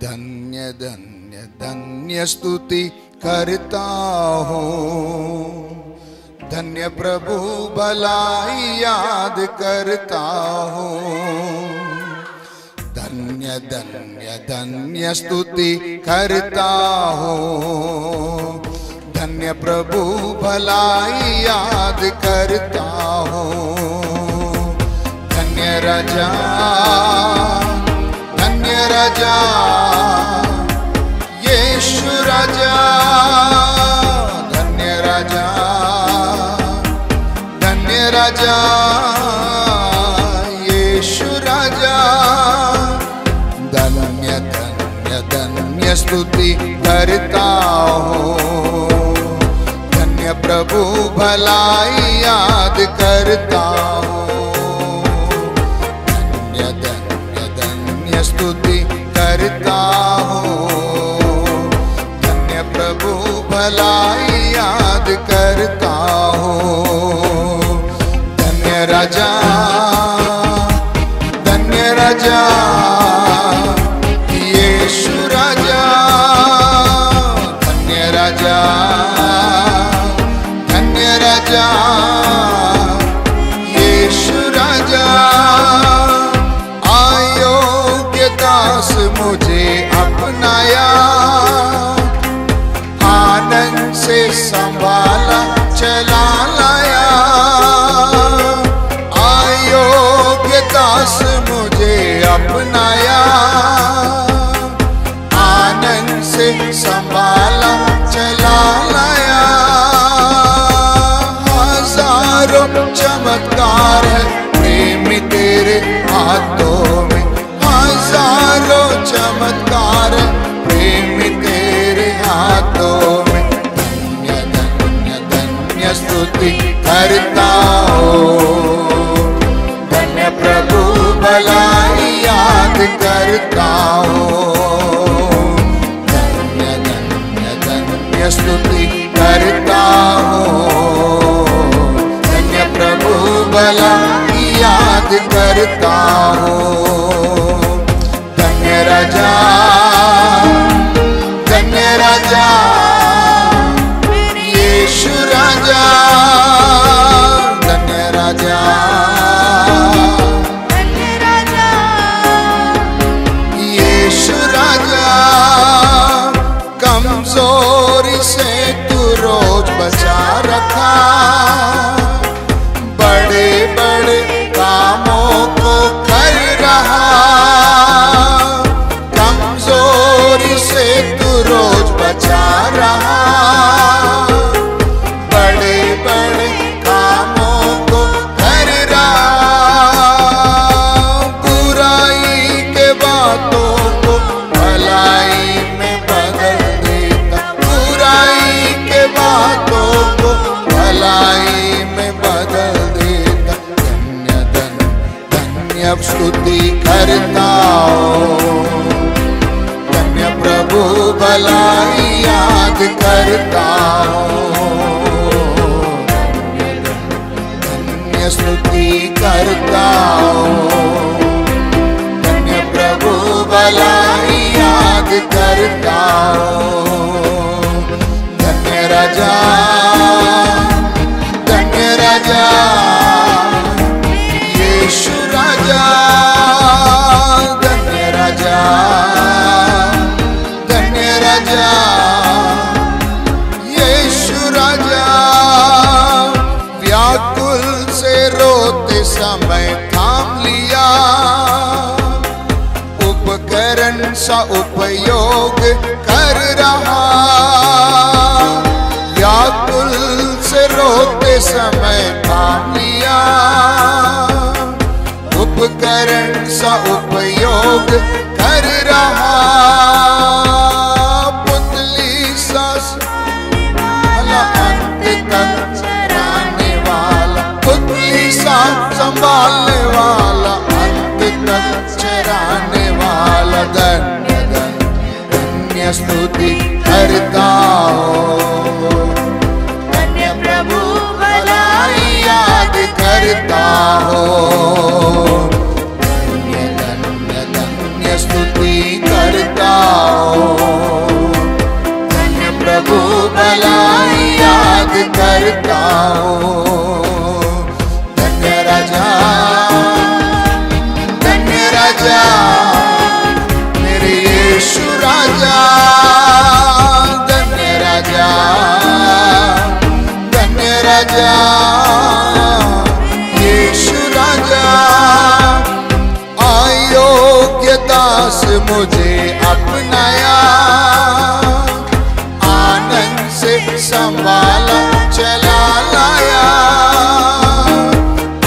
धन्य धन्य धन्य स्तुति करता हूँ, धन्य प्रभु भलाई याद करता हूँ। धन्य धन्य धन्य स्तुति करता हूँ, धन्य प्रभु भलाई याद करता हूँ। धन्य राजा यीशु राजा, धन्य राजा यीशु राजा। धन्य धन्य धन्य स्तुति करता हूँ, धन्य प्रभु भलाई याद करता हूँ। धन्य धन्य धन्य स्तुति करता हूँ, धन्य प्रभु भलाई याद करता हूँ। धन्य राजा यीशु राजा, धन्य राजा यीशु राजा। अयोग्य दास मुझे अपनाया, आनंद से संभाला चला लाया। अयोग्य दास मुझे अपनाया, आनंद से संभाला चला लाया। हजारों चमत्कार है प्रेम तेरे हाथों में, हजारों चमत्कार है प्रेम तेरे हाथों में। धन्य धन्य धन्य स्तुति करता हूँ, धन्य प्रभु भलाई याद करता हूँ। धन्य धन्य धन्य स्तुति करता हूँ, धन्य प्रभु भलाई याद करता हूँ। धन्य राजा यीशु राजा, धन्य राजा यीशु राजा। कमजोरी से तू रोज बचा रखा, बड़े बड़े कामों को कर रहा। कमजोरी से तू रोज बचा रहा, बड़े बड़े कामों को कर रहा। बुराई के बातों को भलाई में बदल देता, बुराई के बातों को भलाई में बदल देता। धन्य धन्य धन्य स्तुति करता हूँ, धन्य प्रभु भलाई याद करता हूँ। धन्य स्तुति करता हूँ, धन्य प्रभु भलाई याद करता हूँ। धन्य राजा यीशु राजा, धन्य राजा यीशु राजा। व्याकुल से रोते समय थाम लिया, उपकरण सा उपयोग कर रहा। व्याकुल से रोते समय थाम लिया, उपकरण सा उपयोग कर रहा। पुतली सा अंत तक चराने वाला, पुतली सा संभालने वाला, अंत तक चराने वाला। धन्य धन्य धन्य स्तुति करता हूँ, धन्य प्रभु भलाई याद करता हूँ। धन्य धन्य धन्य स्तुति करता करता हूँ। धन्य राजा, धन्य राजा, मेरे यीशु राजा। धन्य राजा, धन्य राजा, यीशु राजा। अयोग्य दास मुझे अपनाया, आनंद से संभाला चला लाया।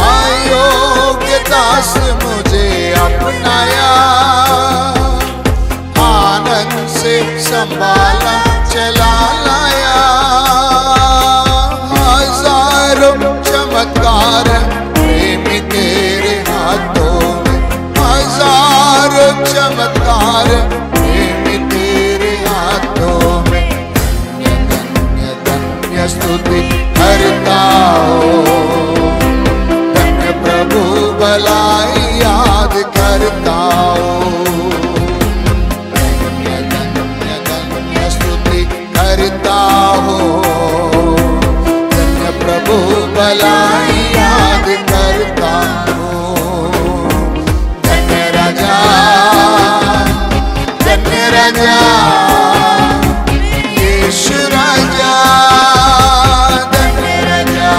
अयोग्य दास मुझे अपनाया, आनंद से संभाला चला लाया। हजारों चमत्कार प्रेमी तेरे हाथों में, हजारों चमत्कार प्रेमी तेरे हाथों में। धन्य धन्य स्तुति करता हूँ, धन्य प्रभु भलाई याद करता हूँ। धन्य धन्य धन्य स्तुति करता हूँ, धन्य प्रभु भलाई याद करता हूँ। धन्य राजा, धन्य राजा, यीशु राजा। धन्य राजा,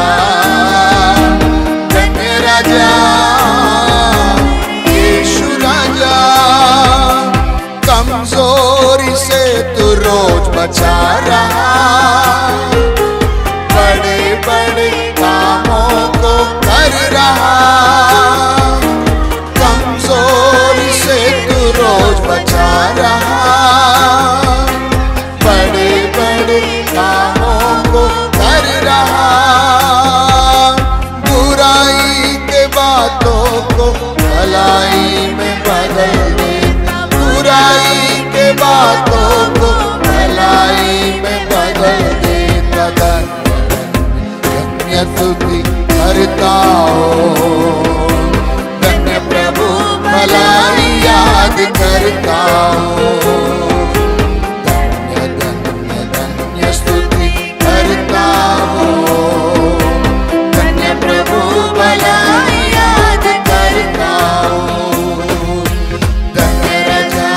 धन्य राजा, यीशु राजा। कमजोरी से तू रोज बचा रहा, बड़े बड़े कामों को कर रहा। कमजोरी से तू रोज बचा रहा, बड़े बड़े कामों को कर रहा। बुराई के बातों को भलाई में बदल देता, बुराई के बातों को भलाई में बदल देता। धन्य स्तुति करता हूँ, धन्य प्रभु भलाई याद करता हूँ। धन्य धन्य धन्य स्तुति करता हूँ, धन्य प्रभु भलाई याद करता हूँ। धन्य राजा,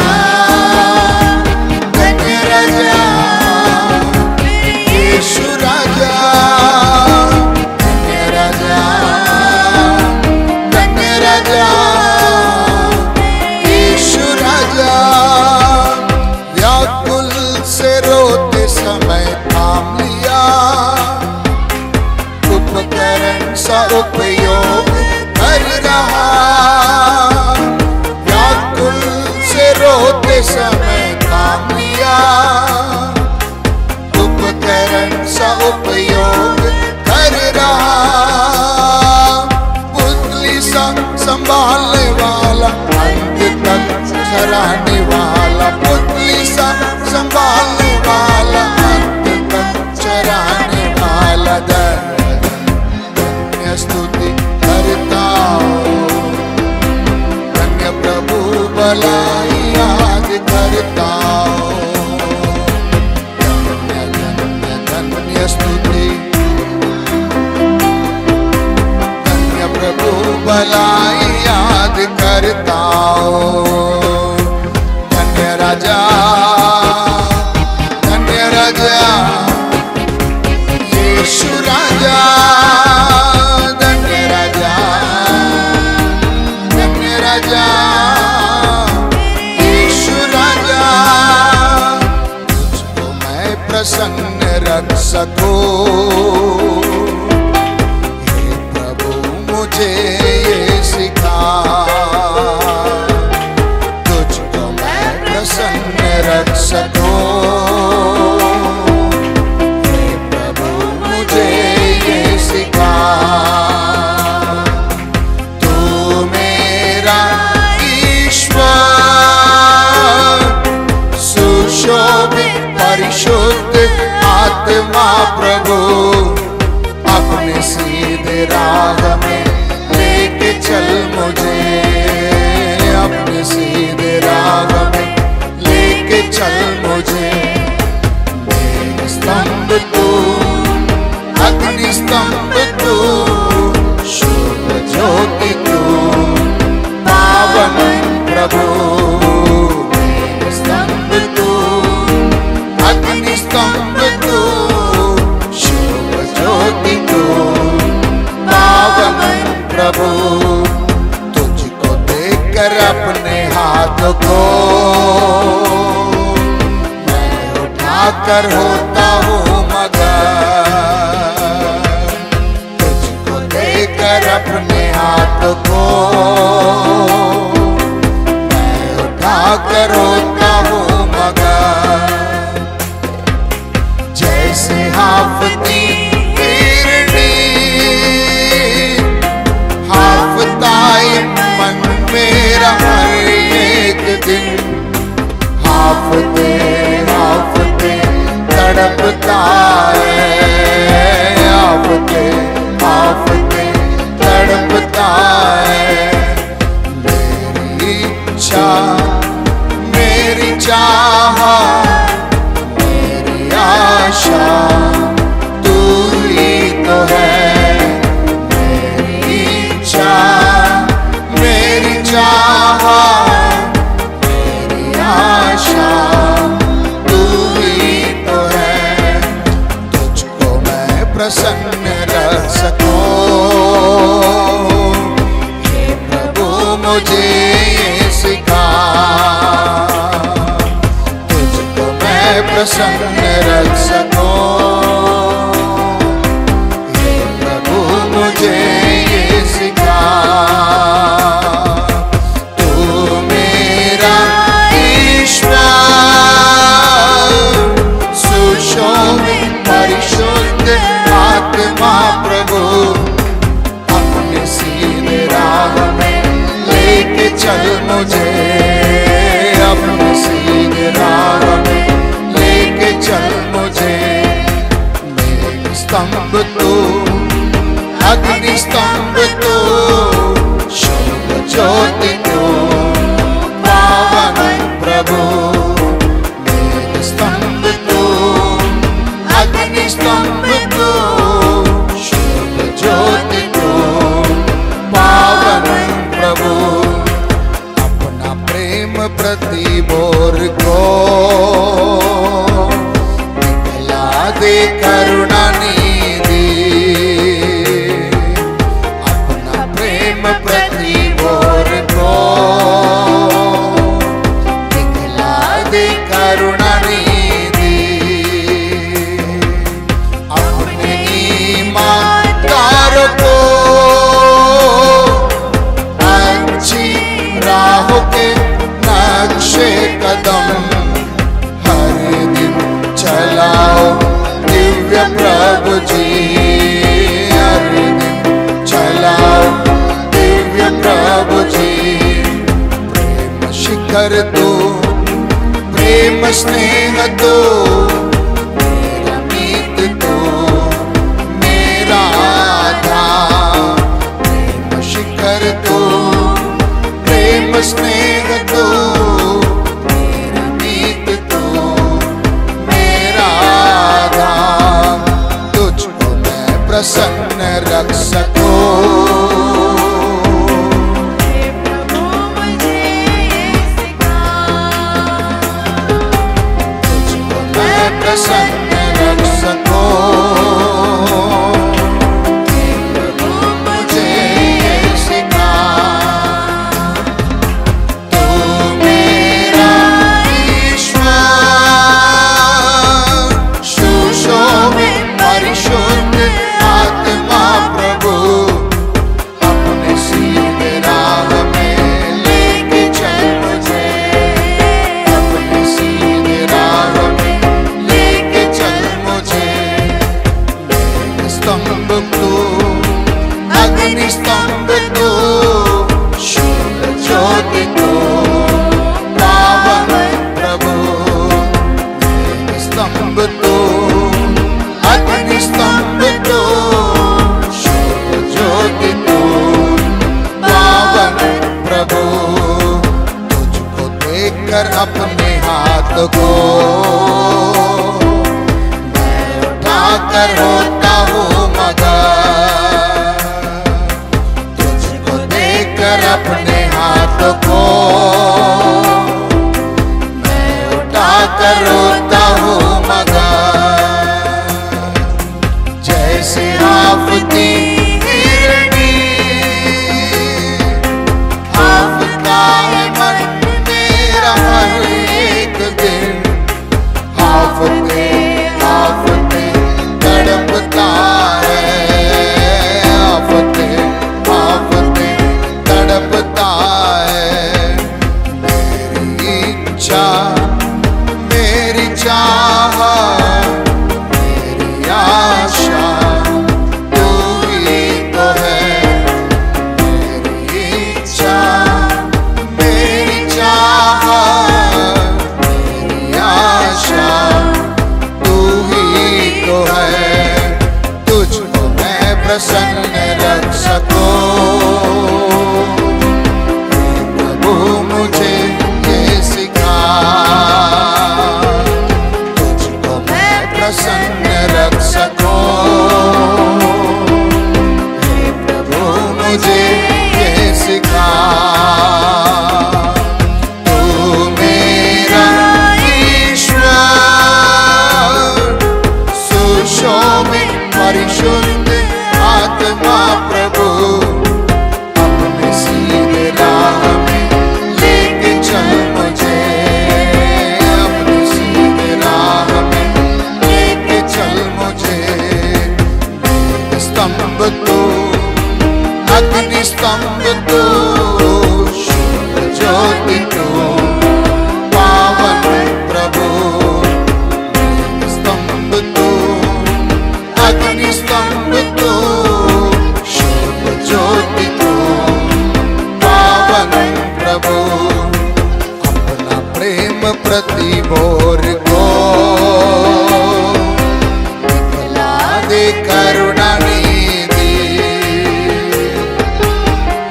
धन्य राजा, यीशु राजा। धन्य राजा, धन्य राजा, यीशु राजा। व्याकुल से रोते समय थाम लिया, उपकरण सा उपयोग कर रहा। व्याकुल से रोते समय थाम लिया, उपकरण सा उपयोग कर रहा। पुतली सा संभालने वाला, अंत तक चराने वाला। पुतली सा संभालने वाला, अंत तक चराने वाला। धन्य स्तुति करता हूँ, धन्य प्रभु भलाई याद करता हूँ। धन्य धन्य धन्य स्तुति, धन्य प्रभु भलाई याद करता हूँ। धन्य राजा, धन्य राजा, यीशु राजा। धन्य राजा, धन्य राजा, यीशु राजा। तुझको मैं प्रसन्न रख सकूं, हे प्रभु मुझे ये सिखा। तुझको मैं प्रसन्न रख सकूं, हे प्रभु मुझे ये सिखा। तू मेरा ईश्वर, सुशोभित परिशुद्ध आत्मा प्रभु, अपने सीधे राह में लेके चल मुझे। अपने सीधे राह में लेके चल मुझे। मेरे स्तंभ तू, को मैं उठाकर होता हूँ मगन, तुझको देकर अपने हाथ को मैं उठाकर होता हूँ मगन। जैसे हाफती हिरनी हाफता ये मन मेरा हर एक दिन, हाफते हाफते तड़पता है, हाफते हाफते तड़पता है। मेरी इच्छा मेरी चाहत मेरी आशा तू ही तो है। मेरी इच्छा मेरी चाहत मेरी आशा तू ही तो है। तुझको मैं प्रसन्न रख सकूं, हे प्रभु मुझे ये सिखा। तुझको मैं प्रसन्न रख सकूं, हे प्रभु मुझे ये सिखा। तू मेरा ईश्वर सुशोभित परिशुद्ध आत्मा प्रभु, अपने सीधे राह में लेके चल मुझे, अपने सीधे राह में लेके चल मुझे। मेरे स्तंभ तो अग्नि स्तंभ तो शुभ ज्योति तो पावन प्रभु। मेरे स्तंभ तो अग्नि स्तंभ तो शुभ ज्योति तो पावन प्रभु। अपना प्रेम प्रति मोर को दिखला दे करुणा निधि, अपना प्रेम प्रति मोर को दिखला दे करुणा निधि। अपने ईमानदारों को अच्छी राहों के नक्शे कदम हर दिन चलाओ दिव्य प्रभु जी, हर दिन चलाओ दिव्य प्रभु जी। प्रेम शिखर दो प्रेम स्नेह दो मेरा मीत दो मेरा आधार। प्रेम शिखर दो प्रेम स्नेह दो मेरा मीत दो मेरा आधार। तुझको मैं प्रसन्न रख सकूं, हे प्रभु मुझे ये सिखा। तुझको मैं प्रसन्न रख सकूं, हे प्रभु मुझे ये सिखा। तू मेरा ईश्वर सुशोभित परिशुद्ध आत्मा प्रभु, अपने सीधे राह में लेके चल मुझे, अपने सीधे राह में लेके चल मुझे। मेरे स्तंभ को अग्नि स्तंभ को शुभ ज्योति को पावन प्रभु। मेरे स्तंभ तो अग्नि स्तंभ तो शुभ ज्योति तो पावन प्रभु। तुझको देखकर अपने हाथ को मैं उठाकर होता हूँ मगन, तुझको देखकर अपने हाथ को मैं उठाकर रोता हूँ मगन। जैसे हाफती हिरनी हाफता है मन में प्रति भोर को दिखला दे करुणा निधि,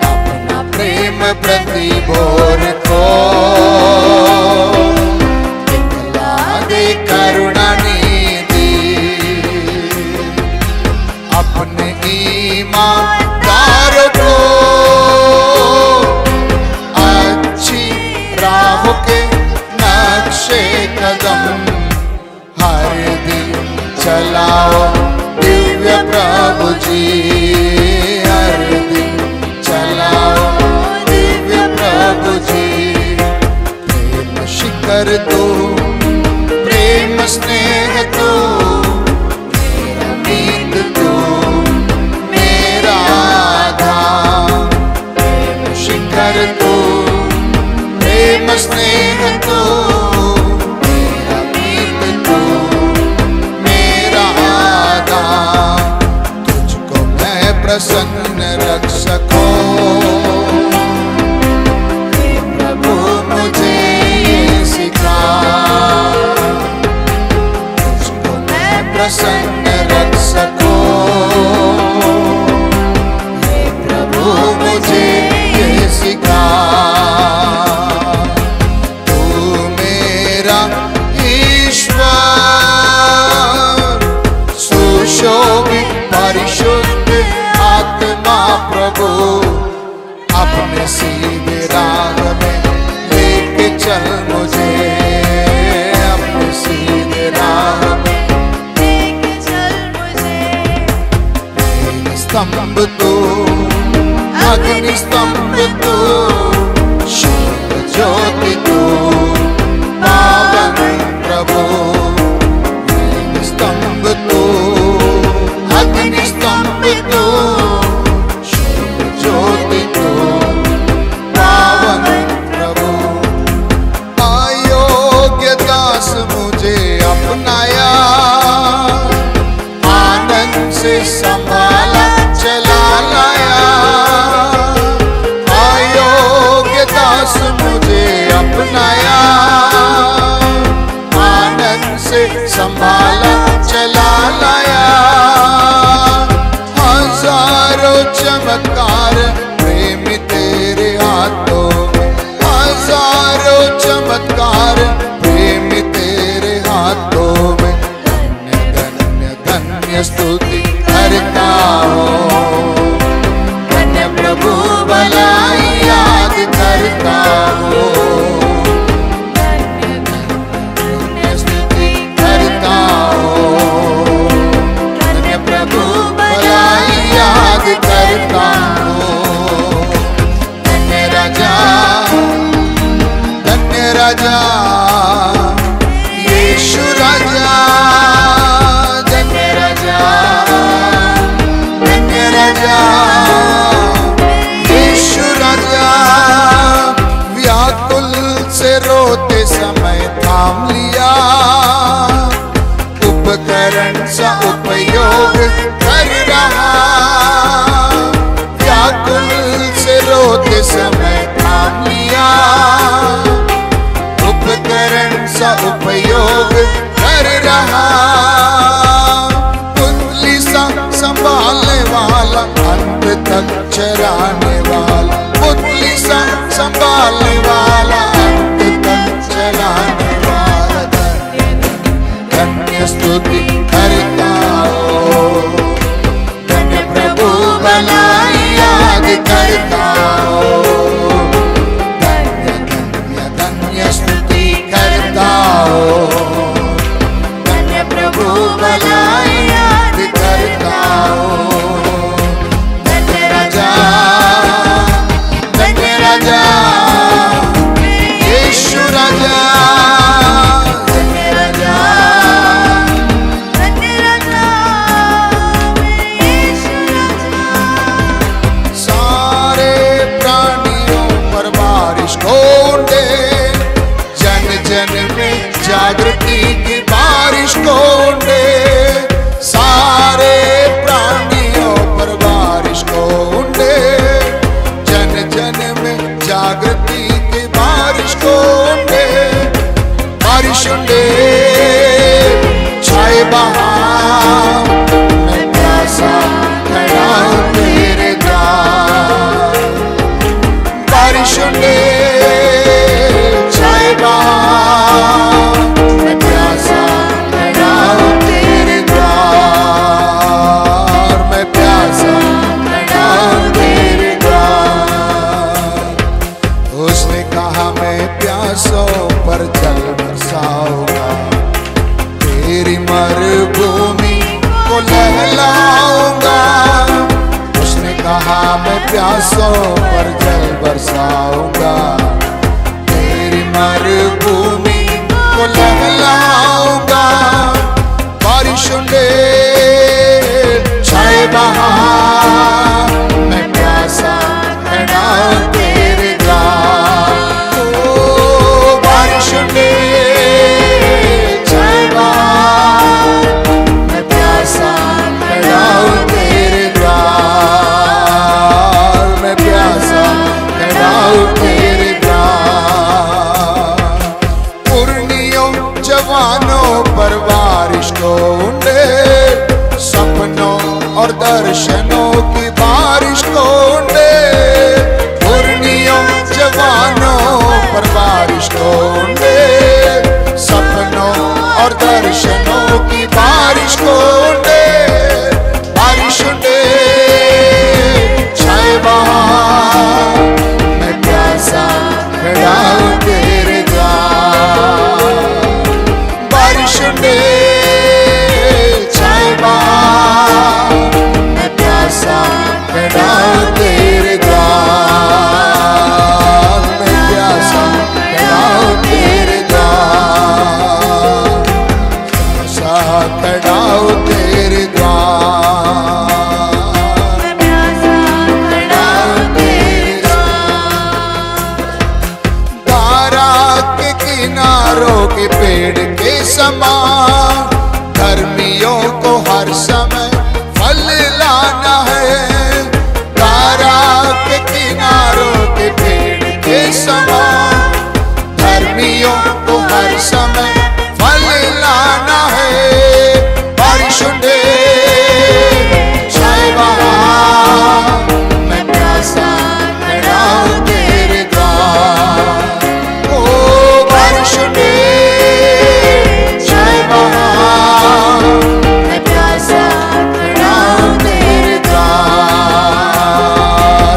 अपना प्रेम प्रति भोर को दिखला दे करुणा निधि, अपने ईमानदारों को के नक्शे कदम हर दिन चलाओ दिव्य प्रभु जी, हर दिन चलाओ दिव्य प्रभु जी। प्रेम शिखर तू, प्रेम स्नेह तू, मेरा मीत तू, मेरा आधार। प्रेम शिखर तू, प्रेम स्नेह तू, मेरा मीत तू, मेरा आधार। तुझको मैं प्रसन्न रख सकूं, हे प्रभु मुझे ये सिखा। तुझको मैं प्रसन्न रख सकूं, हे प्रभु मुझे ये सिखा। सुशोभित परिशुद्ध आत्मा प्रभु, अपने सीधे राह में लेके चल मुझे, अपने सीधे राह में लेके चल मुझे। अग्नि स्तंभ तू, अग्नि स्तंभ तू, शुभ ज्योति तू, पावन प्रभु। स्तंभ तू, अग्नि स्तंभ तू, शुभ ज्योति तू, पावन प्रभु। अयोग्य दास मुझे अपनाया, आनंद से संभाला चला लाया। अयोग्य दास मुझे अपनाया, आनंद से संभाला चला लाया। हजारों चमत्कार प्रेमी तेरे हाथों में, हजारों चमत्कार प्रेमी तेरे हाथों में। धन्य धन्य धन्य स्तुति करता हूँ, धन्य प्रभु भलाई याद करता हूँ। करता हूँ धन्य राजा, धन्य राजा, यीशु राजा, धन्य राजा, धन्य राजा, यीशु राजा। व्याकुल से रोते समय थाम लिया, उपकरण सा उपयोग कर रहा। व्याकुल से रोते समय थाम लिया, उपकरण सा उपयोग कर रहा। पुतली सा संभालने वाला, अंत तक चराने वाला। पुतली सा संभालने वाला, अंत तक चराने वाला। धन्य स्तुति करता हो, धन्य प्रभु भलाई याद करता हो। धन्य धन्य धन्य स्तुति करता हो, धन्य प्रभु भलाई याद करता हो। धन्य राजा, धन्य राजा, यीशु राजा, धन्य राजा, धन्य राजा, यीशु राजा। सारे प्राणियों पर बारिश हो दे, जन जन में जागृति की बारिश को दे। सारे प्राणियों पर बारिश को दे, जन जन में जागृति की बारिश को दे। को लहलाऊंगा। उसने कहा मैं प्यासों पर जल बरसाऊंगा, तेरी मरुभूमि को लहलाऊंगा। बारिशों छाए बहार, मैं प्यासा खड़ा तेरे द्वार। ओ बारिशों छाए बहार, मैं प्यासा खड़ा तेरे द्वार, मैं प्यासा खड़ा तेरे द्वार। पुरनियों जवानों पर बारिश को उंडे, सपनों और दर्शनों की बारिश को उंडे। पुरनियों जवानों पर बारिश को उंडे, सपनों और दर्शनों की बारिश को उंडे। बारिश उंडे छाए बहार, मैं प्यासा खड़ा तेरे द्वार। बारिश उंडे छाए बहार, मैं प्यासा खड़ा तेरे द्वार, मैं प्यासा खड़ा तेरे द्वार, प्यासा खड़ा तेरे द्वार, खड़ा तेरे द्वार। धारा के किनारों के पेड़ के समान, धर्मियों को हर समय फल लाना है। धारा के किनारों के पेड़ के समान, धर्मियों को हर समय फल लाना है। बारिश उंडे छाए बहार, मैं प्यासा खड़ा तेरे द्वार। ओ बारिश उंडे छाए बहार, मैं प्यासा खड़ा तेरे द्वार,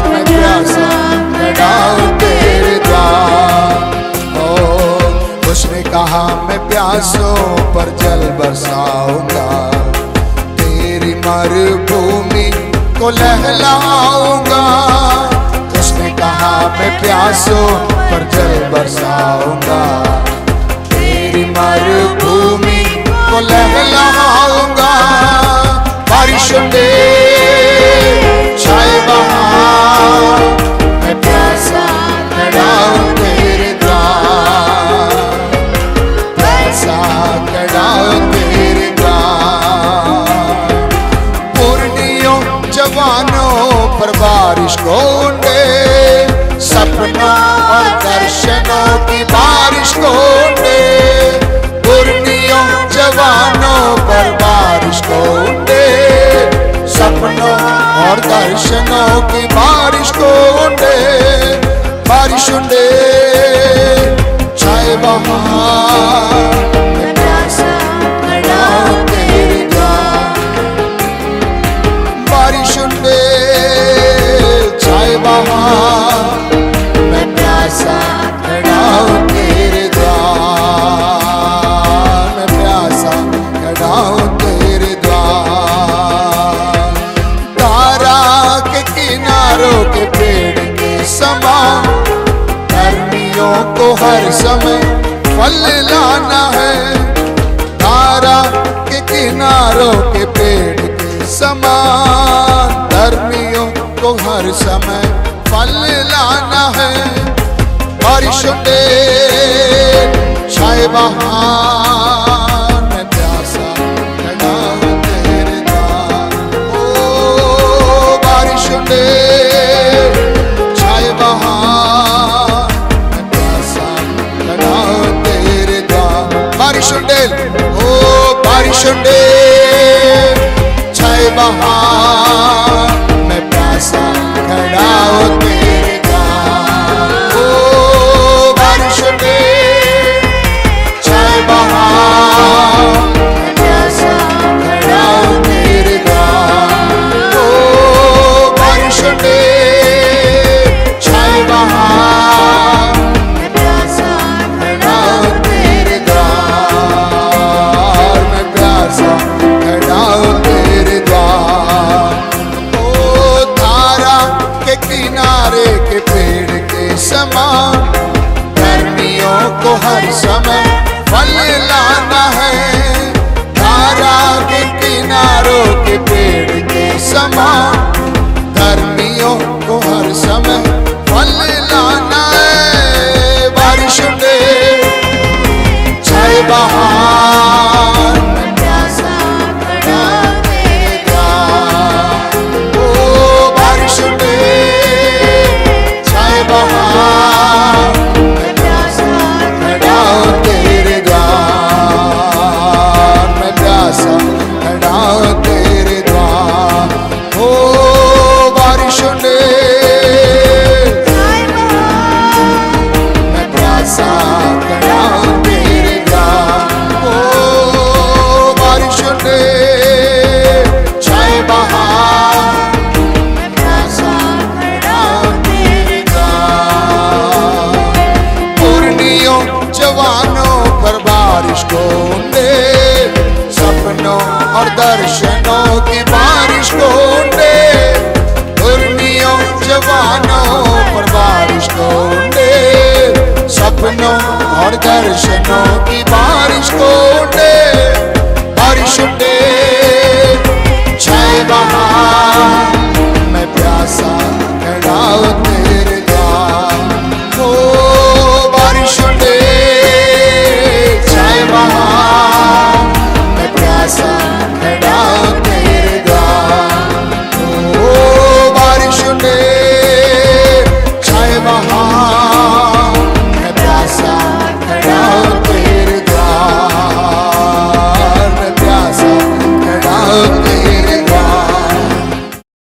मैं प्यासा खड़ा तेरे द्वार। ओ उसने कहा मैं प्यासों पर जल बरसाऊंगा, तेरी मरुभूमि को लहलाऊंगा। उसने कहा मैं प्यासों पर जल बरसाऊंगा, तेरी मरुभूमि को लहलाऊंगा। बारिश उंडे छाए बहार, मैं प्यासा खड़ा तेरे द्वार, प्यासा खड़ा तेरे द्वार। पुरनियों जवानों पर बारिश को उंडे, सपनों और दर्शनों की बारिश को उंडे। पुरनियों जवानों पर बारिश को उंडे, सपनों और दर्शनों की बारिश को उंडे। बारिश उंडे छाए बहार, मैं प्यासा खड़ा तेरे द्वार। बारिश उंडे छाए बहार, मैं प्यासा खड़ा तेरे द्वार, मैं प्यासा खड़ा तेरे द्वार। धारा के किनारों के पेड़ के समान, धर्मियों को हर समय फल लाना है। धारा के किनारों के पेड़ के समान, धर्मियों को हर समय फल लाना है। बारिश उंडे छाए बहार, मैं प्यासा खड़ा तेरे द्वार। ओ बारिश उंडे छाए बहार, मैं प्यासा खड़ा तेरे द्वार। बारिश उंडे ओ बारिश उंडे छाए बहार, मैं प्यासा खड़ा तेरे द्वार। ओ बारिश उंडे छाए बहार, मैं प्यासा खड़ा तेरे द्वार। ओ बारिश उंडे छाए बहार, मैं प्यासा खड़ा तेरे द्वार, मैं प्यासा खड़ा तेरे दर्शनों की बारिश को उंडे, उर्मियों जवानों पर बारिश को उंडे, सपनों और दर्शनों की बारिश को